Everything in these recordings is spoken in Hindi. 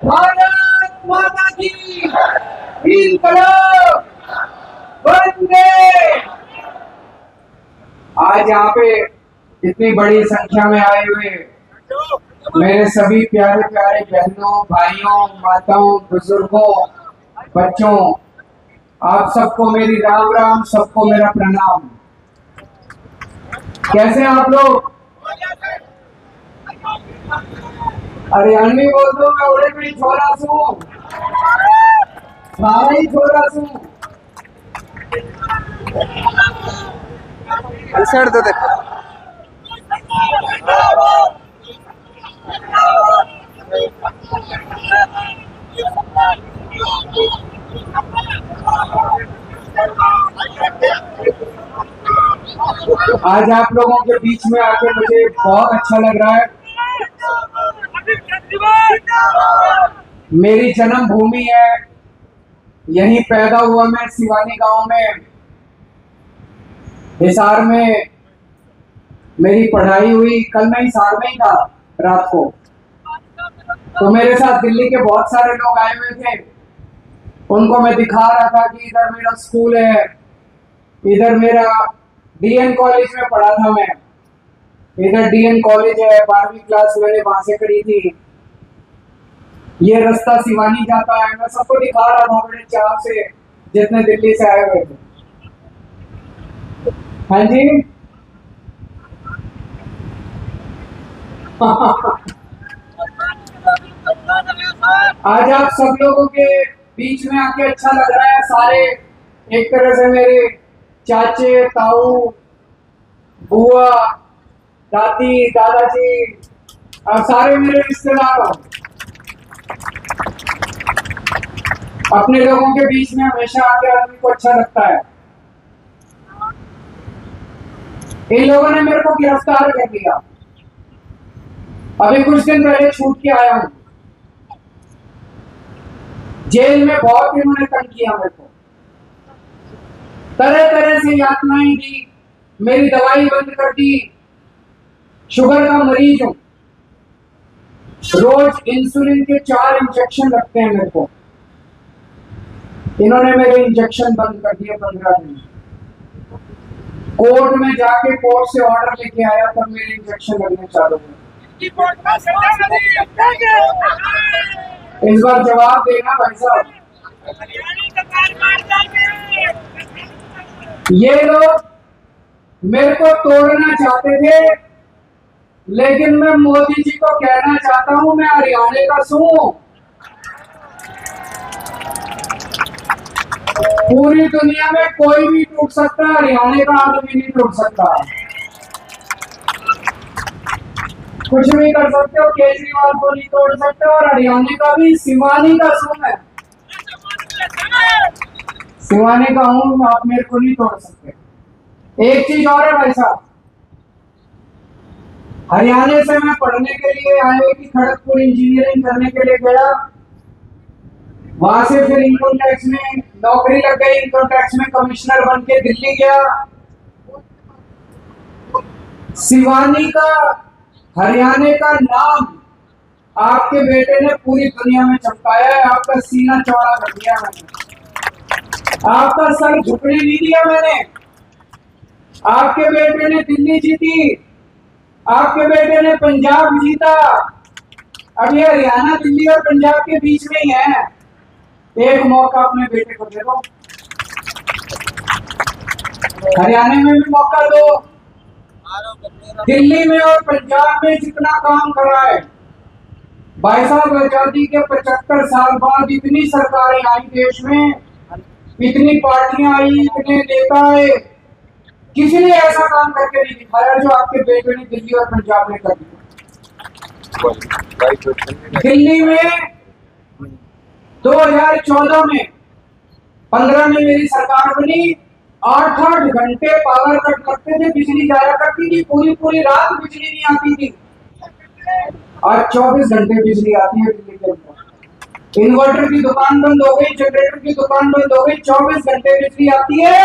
भारत माता की इनकलाब वंदे। आज यहाँ पे इतनी बड़ी संख्या में आए हुए मेरे सभी प्यारे प्यारे बहनों, भाइयों, माताओं, बुजुर्गों, बच्चों, आप सबको मेरी राम राम, सबको मेरा प्रणाम। कैसे हैं आप लोग? हरियाणवी बोल दो, मैं उड़े भी छोरा सू, सारा ही छोरा सू। साइड दे देखो। आज आप लोगों के बीच में आके मुझे बहुत अच्छा लग रहा है। मेरी जन्मभूमि है, यहीं पैदा हुआ मैं, सिवानी गांव में, हिसार में मेरी पढ़ाई हुई। कल मैं हिसार में ही था रात को, तो मेरे साथ दिल्ली के बहुत सारे लोग आए हुए थे। उनको मैं दिखा रहा था कि इधर मेरा स्कूल है, इधर मेरा डीएन कॉलेज में पढ़ा था मैं, इधर डीएन कॉलेज है, 12वीं क्लास मैंने वहां से करी थी। ये रास्ता सिवानी जाता है। मैं सबको दिखा रहा था बड़े चाव से, जितने दिल्ली से आए हुए थे। हाँ जी। आज आप सब लोगों के बीच में आके अच्छा लग रहा है। सारे एक तरह से मेरे चाचे, ताऊ, बुआ, दादी, दादाजी, और सारे मेरे रिश्तेदार हो। अपने लोगों के बीच में हमेशा आके आदमी को अच्छा लगता है। इन लोगों ने मेरे को गिरफ्तार कर लिया, अभी कुछ दिन पहले छूट के आया हूं। जेल में बहुत इन्होंने तंग किया मेरे को, तरह तरह से यातनाएं दी, मेरी दवाई बंद कर दी। शुगर का मरीज हूं, रोज इंसुलिन के 4 इंजेक्शन लगते हैं मेरे को। इन्होंने मेरे इंजेक्शन बंद कर दिए 15 दिन। कोर्ट में जाके कोर्ट से ऑर्डर लेके आया, तब मेरे इंजेक्शन लगने चालू हुए। इस बार जवाब देना भाई साहब। ये लोग मेरे को तोड़ना चाहते थे, लेकिन मैं मोदी जी को कहना चाहता हूं, मैं हरियाणा का हूं। पूरी दुनिया में कोई भी टूट सकता है, हरियाणा का आदमी नहीं टूट सकता। कुछ भी कर सकते हो, केजरीवाल को नहीं तोड़ सकते, और हरियाणा का भी सिवानी का हूं मैं, सिवानी का हूं, आप मेरे को नहीं तोड़ सकते। एक चीज और है भाई साहब, हरियाणा से मैं पढ़ने के लिए IIT खड़गपुर इंजीनियरिंग करने के लिए गया। वहां से फिर इनकम टैक्स में नौकरी लग गई, इनकम टैक्स में कमिश्नर बन के दिल्ली गया। सिवानी का, हरियाणा का नाम आपके बेटे ने पूरी दुनिया में चमकाया है। आपका सीना चौड़ा कर दिया मैंने, आपका सर झुकने नहीं दिया मैंने। आपके बेटे ने दिल्ली जीती, आपके बेटे ने पंजाब जीता। अब ये हरियाणा दिल्ली और पंजाब के बीच में ही है। एक मौका अपने बेटे को दे दो, हरियाणा में भी मौका दो। दिल्ली में और पंजाब में जितना काम करा है भाई साहब, आजादी के 75 साल बाद इतनी सरकारें आई देश में, इतनी पार्टियां आई, इतने नेता आए, किसी ने ऐसा काम करके नहीं दिखाया जो आपके बेटे ने दिल्ली और पंजाब में कर दिया। दिल्ली में 2014 में 15 में मेरी सरकार बनी, 8-8 घंटे पावर कट लगते थे, बिजली जाया करती थी, पूरी पूरी रात बिजली नहीं आती थी। आज 24 घंटे बिजली आती है दिल्ली के अंदर। इन्वर्टर की दुकान बंद हो गई, जनरेटर की दुकान बंद हो गई, 24 घंटे बिजली आती है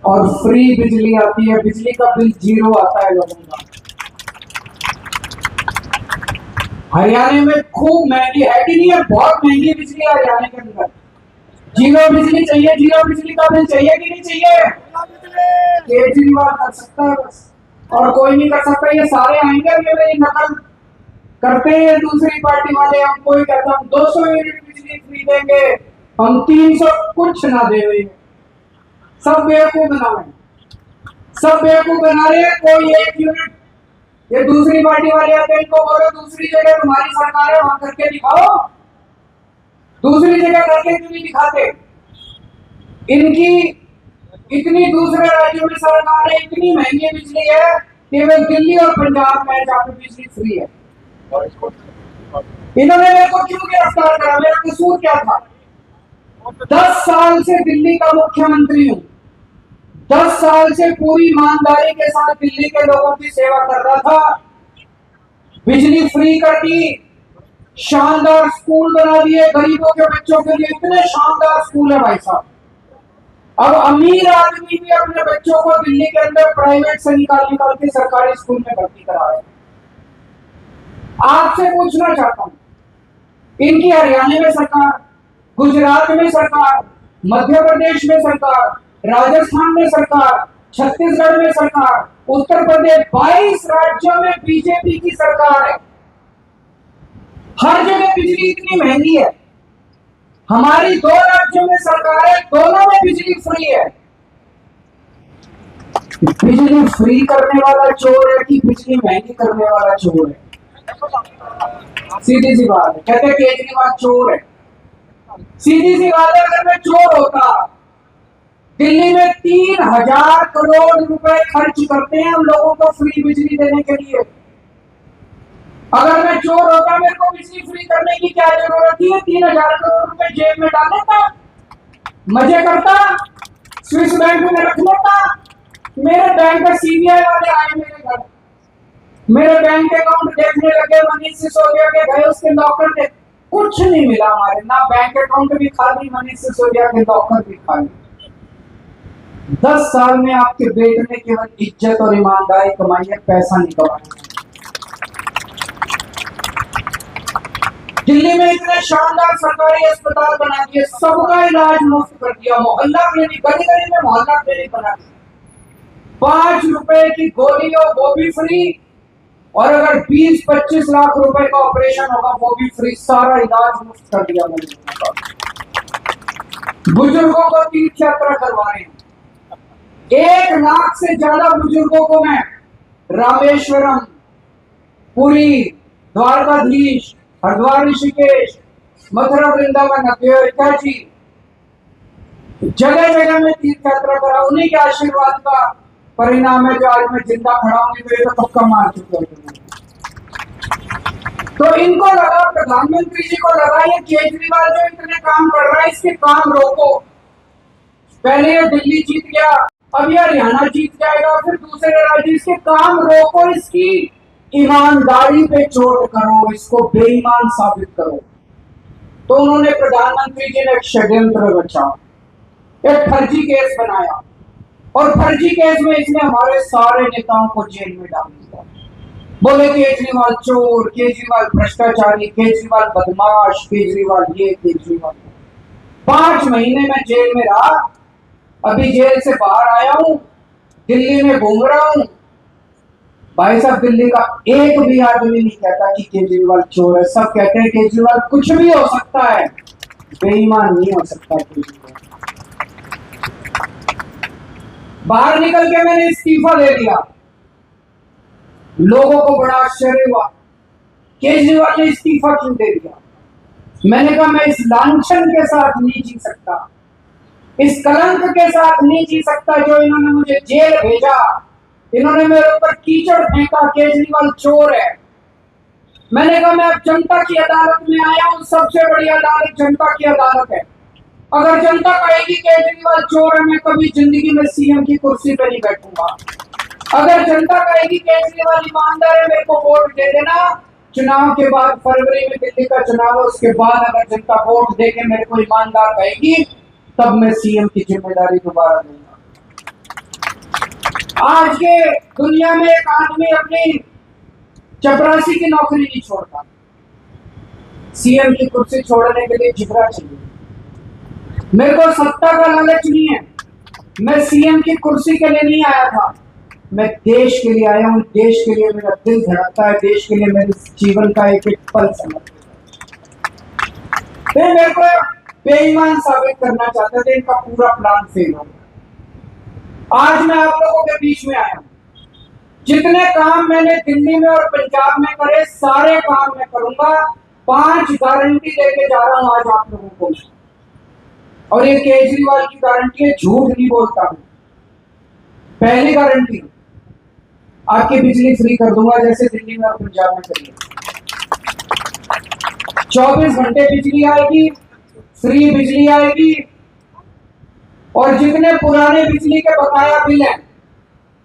और फ्री बिजली आती है। बिजली का बिल 0 आता है लोगों का। हरियाणा में खूब महंगी है कि नहीं है? बहुत महंगी बिजली है हरियाणा के अंदर। जीरो बिजली चाहिए, जीरो बिजली का बिल चाहिए कि नहीं चाहिए? केजरीवाल कर सकता है बस, और कोई नहीं कर सकता। ये सारे आएंगे और ये मेरी नकल करते हैं दूसरी पार्टी वाले। हम कोई कहता हम 200 यूनिट बिजली फ्री देंगे, हम 300 कुछ ना देंगे। सब बेवकूफ बना रहे हैं, सब बेवकूफ बना रहे हैं। कोई एक यूनिट, ये दूसरी पार्टी वाले आते हैं, इनको बोलो दूसरी जगह तुम्हारी सरकार है वहां करके दिखाओ। दूसरी जगह करके क्यों नहीं दिखाते? इनकी इतनी दूसरे राज्यों में सरकार है, इतनी महंगी बिजली है, केवल दिल्ली और पंजाब में जहाँ पे बिजली फ्री है। इन्होंने मेरे को क्यों गिरफ्तार करा? मेरा कसूर क्या था? 10 साल से दिल्ली का मुख्यमंत्री हूं, 10 साल से पूरी ईमानदारी के साथ दिल्ली के लोगों की सेवा कर रहा था। बिजली फ्री कर दी, शानदार स्कूल बना दिए गरीबों के बच्चों के लिए, इतने शानदार स्कूल है भाई साहब। अब अमीर आदमी भी अपने बच्चों को दिल्ली के अंदर प्राइवेट से निकाल के सरकारी स्कूल में भर्ती करा रहे हैं। आपसे पूछना चाहता हूं, इनकी हरियाणा में सरकार, गुजरात में सरकार, मध्य प्रदेश में सरकार, राजस्थान में सरकार, छत्तीसगढ़ में सरकार, उत्तर प्रदेश, 22 राज्यों में बीजेपी की सरकार है। हर जगह बिजली इतनी महंगी है। हमारी 2 राज्यों में सरकार है, दोनों में बिजली फ्री है। बिजली फ्री करने वाला चोर है कि बिजली महंगी करने वाला चोर है? सीधी सी बात है। कहते केजरीवाल चोर है, सीधी सी बात है। अगर मैं चोर होता, दिल्ली में 3000 करोड़ रुपए खर्च करते हैं हम लोगों को फ्री बिजली देने के लिए। अगर मैं चोर होता, मेरे को बिजली फ्री करने की क्या जरूरत थी? 3000 करोड़ रुपए जेब में डाल देता, मजे करता, स्विस बैंक में रख लेता। मेरे बैंक का सीबीआई वाले आए मेरे घर, मेरे बैंक अकाउंट देखने लगे, मनीष सिसोदिया के गए उसके लॉकर थे, कुछ नहीं मिला हमारे, ना बैंक अकाउंट भी खाली, मनीष सिसोदिया के लॉकर भी खाली। 10 साल में आपके बेटे ने केवल इज्जत और ईमानदारी कमाई है, पैसा नहीं कमाया। दिल्ली में इतने शानदार सरकारी अस्पताल बना दिए, सबका इलाज मुफ्त कर दिया, मोहल्ला क्लिनिक, गली गली में मोहल्ला क्लिनिक बना दिया। 5 रुपए की गोली हो वो भी फ्री, और अगर 20-25 लाख रुपए का ऑपरेशन होगा वो भी फ्री। सारा इलाज मुफ्त कर दिया मैंने। बुजुर्गों को तीर्थ यात्रा करवा रहे हैं, 1 लाख से ज्यादा बुजुर्गों को मैं रामेश्वरम, पुरी, द्वारकाधीश, हरिद्वार, ऋषिकेश, मथुरा, वृंदावन, अयोध्या जी, जगह जगह में तीर्थ यात्रा करा। उन्हीं के आशीर्वाद का परिणाम है जो आज मैं जिंदा खड़ा हूं, मेरे तो पक्का मार चुके हैं। तो इनको लगा, प्रधानमंत्री जी को लगा, ये केजरीवाल जो इतने काम कर रहा है इसके काम रोको। पहले ये दिल्ली जीत गया, अब ये हरियाणा जीत जाएगा, फिर दूसरे राज्य, इसके काम रोको, इसकी ईमानदारी पे चोट करो, इसको बेईमान साबित करो। तो उन्होंने, प्रधानमंत्री जी ने एक षड्यंत्र रचा, एक फर्जी केस बनाया, और फर्जी केस में इसने हमारे सारे नेताओं को जेल में डाल दिया। बोले केजरीवाल चोर, केजरीवाल भ्रष्टाचारी, केजरीवाल बदमाश, केजरीवाल ये, केजरीवाल। 5 महीने में जेल में रहा, अभी जेल से बाहर आया हूं, दिल्ली में घूम रहा हूं। भाई साहब, दिल्ली का एक भी आदमी नहीं कहता कि केजरीवाल चोर है, सब कहते हैं केजरीवाल कुछ भी हो सकता है, बेईमान नहीं हो सकता केजरीवाल। बाहर निकल के मैंने इस्तीफा दे दिया, लोगों को बड़ा आश्चर्य हुआ, केजरीवाल ने इस्तीफा क्यों दे दिया? मैंने कहा मैं इस लांछन के साथ नहीं जी सकता, इस कलंक के साथ नहीं जी सकता जो इन्होंने मुझे जेल भेजा, इन्होंने मेरे ऊपर कीचड़ फेंका, केजरीवाल चोर है। मैंने कहा मैं अब जनता की अदालत में आया हूं, सबसे बड़ी अदालत जनता की अदालत है। अगर जनता कहेगी केजरीवाल चोर है, मैं कभी जिंदगी में सीएम की कुर्सी पर नहीं बैठूंगा। अगर जनता कहेगी केजरीवाल ईमानदार है, मेरे को वोट दे देना। चुनाव के बाद, फरवरी में दिल्ली का चुनाव है, उसके बाद अगर जनता वोट देके मेरे को ईमानदार कहेगी, तब मैं सीएम की जिम्मेदारी दोबारा दूंगा। आज के दुनिया में एक आदमी अपनी चपरासी की नौकरी नहीं छोड़ता, सीएम की कुर्सी छोड़ने के लिए जिगरा चाहिए। मेरे को सत्ता का लालच नहीं है, मैं सीएम की कुर्सी के लिए नहीं आया था, मैं देश के लिए आया हूं। देश के लिए मेरा दिल धड़कता है, देश के लिए मेरे जीवन का एक एक पल समर्पित है। मेरे को बेईमान साबित करना चाहते थे, इनका पूरा प्लान फेल हो गया। आज मैं आप लोगों के बीच में आया हूं। जितने काम मैंने दिल्ली में और पंजाब में करे, सारे काम मैं करूंगा। 5 गारंटी लेके जा रहा हूं आज आप लोगों को, और ये केजरीवाल की गारंटी है, झूठ नहीं बोलता हूं। पहली गारंटी, आपकी बिजली फ्री कर दूंगा जैसे दिल्ली में और पंजाब में करिए। 24 घंटे बिजली आएगी, फ्री बिजली आएगी, और जितने पुराने बिजली के बकाया बिल हैं,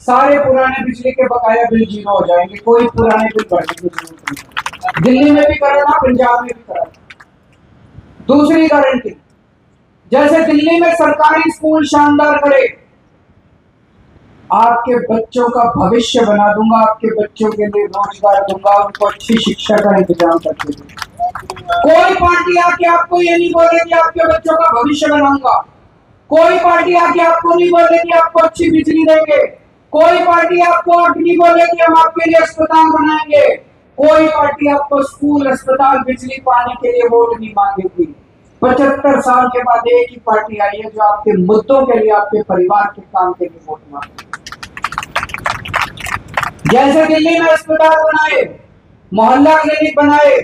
सारे पुराने बिजली के बकाया बिल जीरो हो जाएंगे। कोई पुराने बिल भरने की जरूरत नहीं। दिल्ली में भी करा था, पंजाब में भी करा था। दूसरी गारंटी, जैसे दिल्ली में सरकारी स्कूल शानदार करे, आपके बच्चों का भविष्य बना दूंगा, आपके बच्चों के लिए रोजगार दूंगा, उनको अच्छी शिक्षा का इंतजाम करके दूंगा। कोई पार्टी आके आपको ये नहीं बोलेगी आपके बच्चों का भविष्य बनाऊंगा। कोई पार्टी आके आपको नहीं बोलेगी आपको अच्छी बिजली देंगे। कोई पार्टी आपको नहीं बोलेगी हम आपके लिए अस्पताल बनाएंगे। कोई पार्टी आपको स्कूल, अस्पताल, बिजली, पानी के लिए वोट नहीं मांगेगी। 75 साल के बाद एक ही पार्टी आई है जो आपके मुद्दों के लिए, आपके परिवार के काम के लिए वोट मांगे। जैसे दिल्ली में अस्पताल बनाए, मोहल्ला क्लिनिक बनाए,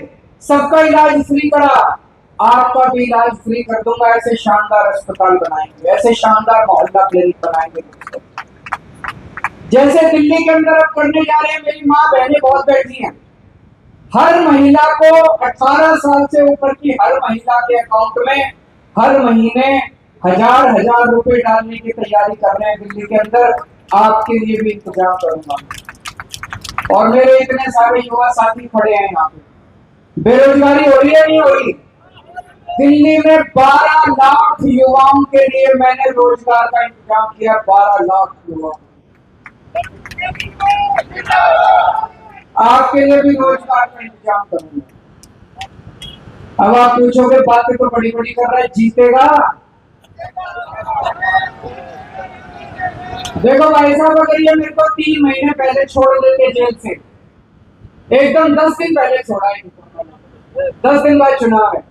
सबका इलाज फ्री करा, आपका भी इलाज फ्री कर दूंगा। ऐसे शानदार अस्पताल बनाएंगे, ऐसे शानदार मोहल्ला क्लिनिक बनाएंगे। जैसे दिल्ली के अंदर अब करने जा रहे हैं, मेरी माँ बहनें बहुत बैठी हैं, हर महिला को 18 साल से ऊपर की हर महिला के अकाउंट में हर महीने 1000 रुपए डालने की तैयारी कर रहे हैं दिल्ली के अंदर। आपके लिए भी इंतजाम करूंगा। और मेरे इतने सारे युवा साथी खड़े हैं यहाँ पे। बेरोजगारी हो रही है, नहीं हो रही? दिल्ली में 12 लाख युवाओं के लिए मैंने रोजगार का इंतजाम किया। 12 लाख युवा, आपके लिए भी रोजगार का इंतजाम करूंगा। अब आप पूछोगे बातें तो बड़ी बड़ी कर रहा है, जीतेगा? देखो भाई साहब, अगर ये मेरे को 3 महीने पहले छोड़ देते जेल से, एकदम 10 दिन पहले छोड़ा है, 10 दिन बाद चुनाव है,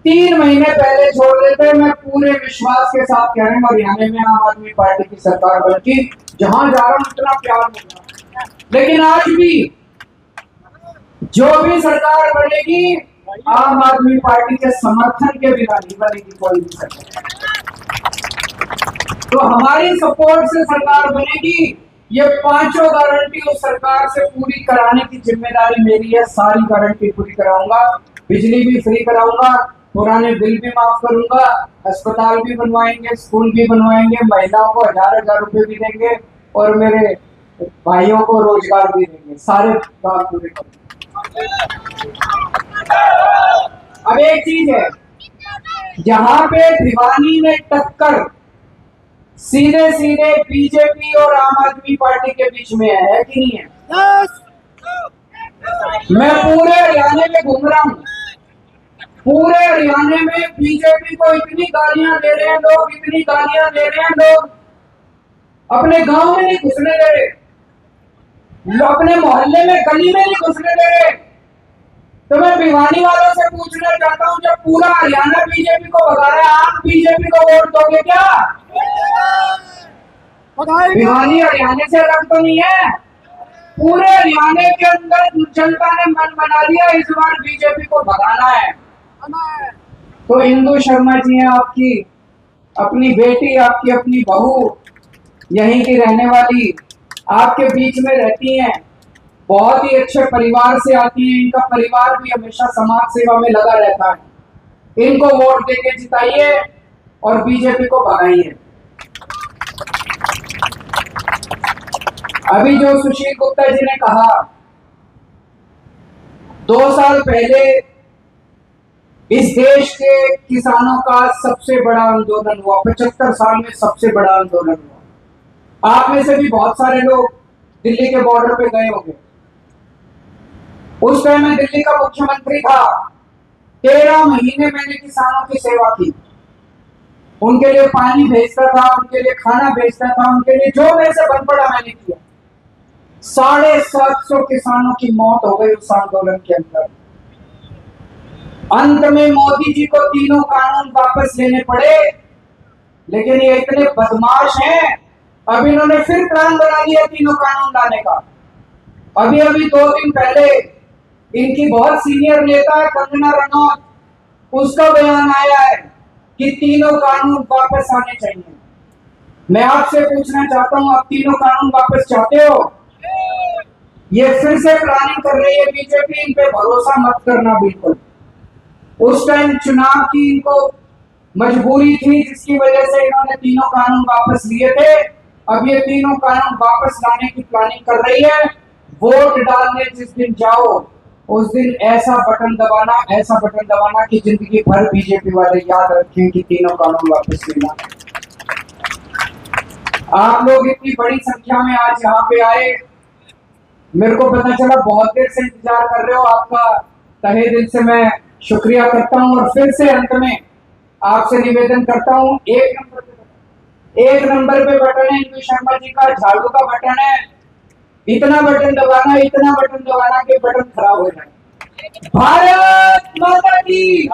3 महीने पहले छोड़ देते, मैं पूरे विश्वास के साथ कह रहा हूँ हरियाणा में आम आदमी पार्टी की सरकार बनती। जहां जा रहा हूं इतना प्यार मिल रहा है। लेकिन आज भी जो भी सरकार बनेगी, आम आदमी पार्टी के समर्थन के बिना नहीं बनेगी कोई भी सरकार। तो हमारी सपोर्ट से सरकार बनेगी। ये 5 गारंटी उस सरकार से पूरी कराने की जिम्मेदारी मेरी है। सारी गारंटी पूरी कराऊंगा, बिजली भी फ्री कराऊंगा, पुराने बिल भी माफ करूंगा, अस्पताल भी बनवाएंगे, स्कूल भी बनवाएंगे, महिलाओं को 1000 रुपए भी देंगे, और मेरे भाइयों को रोजगार भी देंगे। सारे काम पूरे करूंगा। अब एक चीज है, जहां पे भिवानी में टक्कर सीधे सीधे बीजेपी और आम आदमी पार्टी के बीच में है कि नहीं है? मैं पूरे हरियाणा में घूम रहा हूं, पूरे हरियाणा में बीजेपी को इतनी गालियां दे रहे हैं लोग, इतनी गालियां दे रहे हैं लोग, अपने गांव में नहीं घुसने दे रहे, अपने मोहल्ले में गली में नहीं घुसने दे रहे। तो मैं भिवानी वालों से पूछना चाहता हूं, जब पूरा हरियाणा बीजेपी को भगा रहा है, आप बीजेपी को वोट दोगे क्या? भिवानी हरियाणा से अलग तो नहीं है। पूरे हरियाणा के अंदर जनता ने मन बना लिया, इस बार बीजेपी को भगाना है। तो इंदु शर्मा जी हैं आपकी अपनी बेटी, आपकी अपनी बहू, यहीं की रहने वाली, आपके बीच में रहती हैं, बहुत ही अच्छे परिवार से आती हैं। इनका परिवार भी हमेशा समाज सेवा में लगा रहता है। इनको वोट देके जिताइए और बीजेपी को भगाइए। अभी जो सुशील गुप्ता जी ने कहा, 2 साल पहले इस देश के किसानों का सबसे बड़ा आंदोलन हुआ, 75 साल में सबसे बड़ा आंदोलन हुआ। आप में से भी बहुत सारे लोग दिल्ली के बॉर्डर पे गए होंगे। उस टाइम मैं दिल्ली का मुख्यमंत्री था। 13 महीने मैंने किसानों की सेवा की, उनके लिए पानी भेजता था, उनके लिए खाना भेजता था, उनके लिए जो मेरे से बन पड़ा मैंने किया। 750 किसानों की मौत हो गई उस आंदोलन के अंदर। अंत में मोदी जी को तीनों कानून वापस लेने पड़े, लेकिन ये इतने बदमाश हैं, अब इन्होंने फिर प्लान बना लिया तीनों कानून लाने का। अभी अभी 2 दिन पहले इनकी बहुत सीनियर नेता है कंगना रनौत, उसका बयान आया है कि तीनों कानून वापस आने चाहिए। मैं आपसे पूछना चाहता हूं, आप तीनों कानून वापस चाहते हो? ये फिर से प्लानिंग कर रही है बीजेपी, इन पे भरोसा मत करना बिल्कुल। उस टाइम चुनाव की इनको मजबूरी थी, जिसकी वजह से इन्होंने तीनों कानून वापस लिए थे। अब ये तीनों कानून वापस लाने की प्लानिंग कर रही है। वोट डालने जिस दिन जाओ, उस दिन ऐसा बटन दबाना, ऐसा बटन दबाना कि जिंदगी भर बीजेपी वाले याद रखें कि तीनों कानून वापस लेना। आप लोग इतनी बड़ी संख्या में आज यहाँ पे आए, मेरे को पता चला बहुत देर से इंतजार कर रहे हो। आपका तहे दिल से मैं शुक्रिया करता हूँ, और फिर से अंत में आपसे निवेदन करता हूँ, एक नंबर पे बटन है इंदु शर्मा जी का, झाड़ू का बटन है। इतना बटन दबाना, इतना बटन दबाना कि बटन खराब हो जाए। भारत माता की